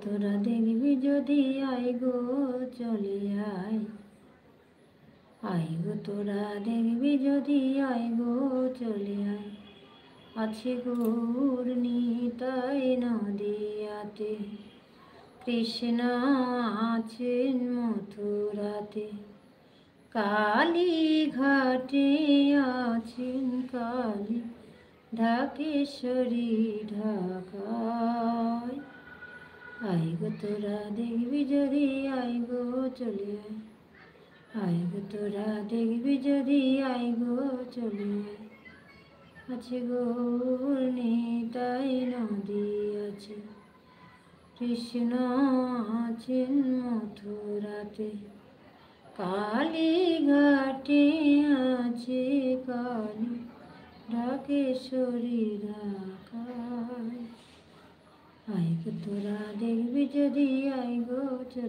তোরা দেখবি যদি আয় গো চলে আয়, আয় গো তোরা দেখবি যদি আয় গো চলে আয়। আছে গৌর নিতাই নদিয়াতে, কৃষ্ণ আছেন মথুরাতে, কালী ঘাটে আছেন কালী, ঢাকেশ্বরী ঢাকায়। আয় গো তোরা দেখবি যদি আয় গো চলে আয়, আয় গো তোরা দেখবি যদি আয় গো চলে আয়। আছে গৌর নিতাই নদী আছে, কৃষ্ণ আছেন মথুরাতে, কালী ঘাটে আছে কালী, ঢাকেশ্বরী ঢাকায়। আয় গো তোরা দেখবি যদি আয় গো চলে